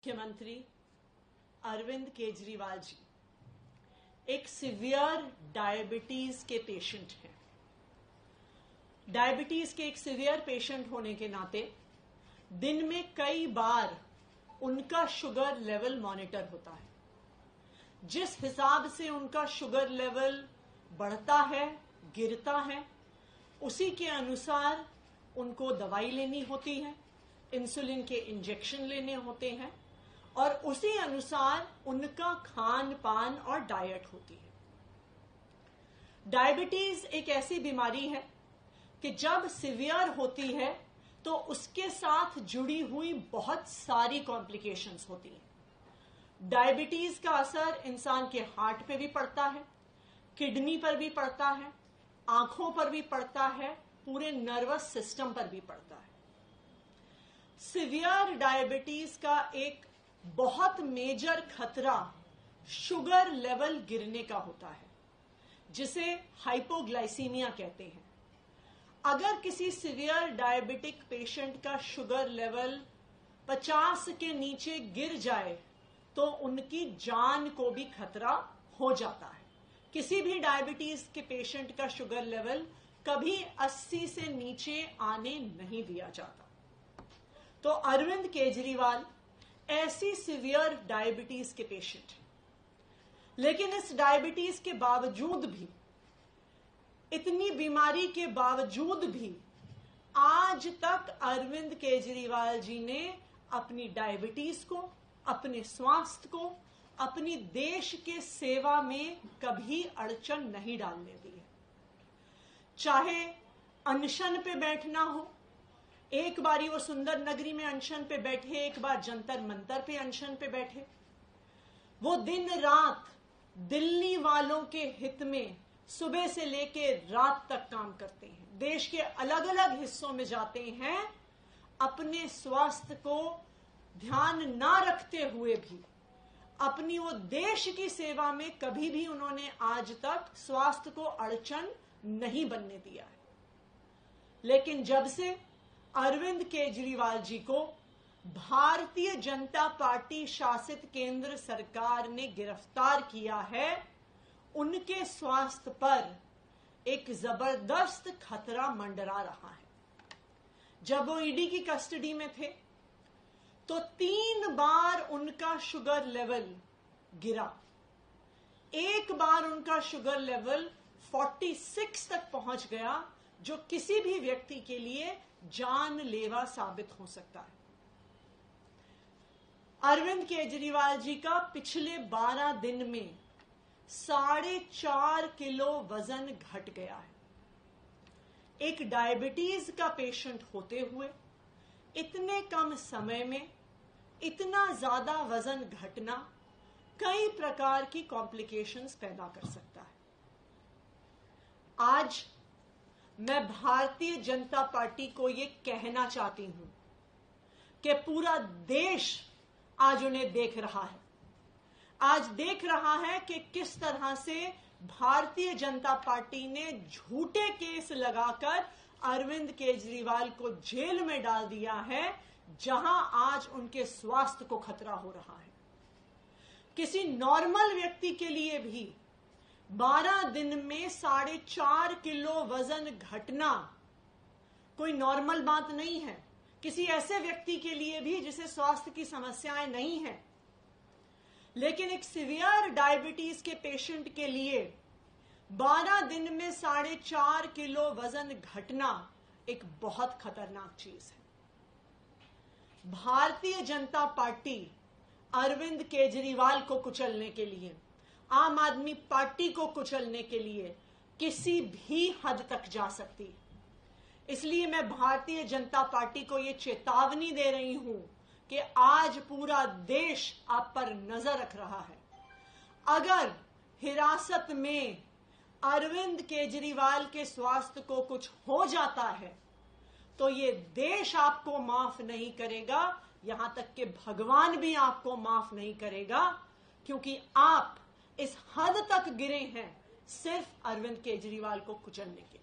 मुख्यमंत्री अरविंद केजरीवाल जी एक severe diabetes के पेशेंट हैं। डायबिटीज के एक सिवियर पेशेंट होने के नाते दिन में कई बार उनका शुगर लेवल मॉनिटर होता है। जिस हिसाब से उनका शुगर लेवल बढ़ता है, गिरता है, उसी के अनुसार उनको दवाई लेनी होती है, इंसुलिन के इंजेक्शन लेने होते हैं और उसी अनुसार उनका खान पान और डाइट होती है। डायबिटीज एक ऐसी बीमारी है कि जब सिवियर होती है तो उसके साथ जुड़ी हुई बहुत सारी कॉम्प्लिकेशंस होती हैं। डायबिटीज का असर इंसान के हार्ट पे भी पड़ता है, किडनी पर भी पड़ता है, आंखों पर भी पड़ता है, पूरे नर्वस सिस्टम पर भी पड़ता है। सिवियर डायबिटीज का एक बहुत मेजर खतरा शुगर लेवल गिरने का होता है, जिसे हाइपोग्लाइसीमिया कहते हैं। अगर किसी सिवियर डायबिटिक पेशेंट का शुगर लेवल 50 के नीचे गिर जाए तो उनकी जान को भी खतरा हो जाता है। किसी भी डायबिटीज के पेशेंट का शुगर लेवल कभी 80 से नीचे आने नहीं दिया जाता। तो अरविंद केजरीवाल ऐसी सिवियर डायबिटीज के पेशेंट हैं, लेकिन इस डायबिटीज के बावजूद भी, इतनी बीमारी के बावजूद भी आज तक अरविंद केजरीवाल जी ने अपनी डायबिटीज को, अपने स्वास्थ्य को, अपनी देश के सेवा में कभी अड़चन नहीं डालने दी है। चाहे अनशन पे बैठना हो, एक बारी वो सुंदर नगरी में अनशन पे बैठे, एक बार जंतर मंतर पे अनशन पे बैठे, वो दिन रात दिल्ली वालों के हित में सुबह से लेके रात तक काम करते हैं। देश के अलग अलग हिस्सों में जाते हैं, अपने स्वास्थ्य को ध्यान ना रखते हुए भी अपनी वो देश की सेवा में कभी भी उन्होंने आज तक स्वास्थ्य को अड़चन नहीं बनने दिया है। लेकिन जब से अरविंद केजरीवाल जी को भारतीय जनता पार्टी शासित केंद्र सरकार ने गिरफ्तार किया है, उनके स्वास्थ्य पर एक जबरदस्त खतरा मंडरा रहा है। जब वो ईडी की कस्टडी में थे तो 3 बार उनका शुगर लेवल गिरा। एक बार उनका शुगर लेवल 46 तक पहुंच गया, जो किसी भी व्यक्ति के लिए जानलेवा साबित हो सकता है। अरविंद केजरीवाल जी का पिछले 12 दिन में 4.5 किलो वजन घट गया है। एक डायबिटीज का पेशेंट होते हुए इतने कम समय में इतना ज्यादा वजन घटना कई प्रकार की कॉम्प्लिकेशंस पैदा कर सकता है। आज मैं भारतीय जनता पार्टी को ये कहना चाहती हूं कि पूरा देश आज उन्हें देख रहा है। आज देख रहा है कि किस तरह से भारतीय जनता पार्टी ने झूठे केस लगाकर अरविंद केजरीवाल को जेल में डाल दिया है, जहां आज उनके स्वास्थ्य को खतरा हो रहा है। किसी नॉर्मल व्यक्ति के लिए भी 12 दिन में 4.5 किलो वजन घटना कोई नॉर्मल बात नहीं है। किसी ऐसे व्यक्ति के लिए भी जिसे स्वास्थ्य की समस्याएं नहीं है, लेकिन एक सिवियर डायबिटीज के पेशेंट के लिए 12 दिन में 4.5 किलो वजन घटना एक बहुत खतरनाक चीज है। भारतीय जनता पार्टी अरविंद केजरीवाल को कुचलने के लिए, आम आदमी पार्टी को कुचलने के लिए किसी भी हद तक जा सकती है। इसलिए मैं भारतीय जनता पार्टी को यह चेतावनी दे रही हूं कि आज पूरा देश आप पर नजर रख रहा है। अगर हिरासत में अरविंद केजरीवाल के स्वास्थ्य को कुछ हो जाता है तो ये देश आपको माफ नहीं करेगा, यहां तक कि भगवान भी आपको माफ नहीं करेगा, क्योंकि आप इस हद तक गिरे हैं सिर्फ अरविंद केजरीवाल को कुचलने के लिए।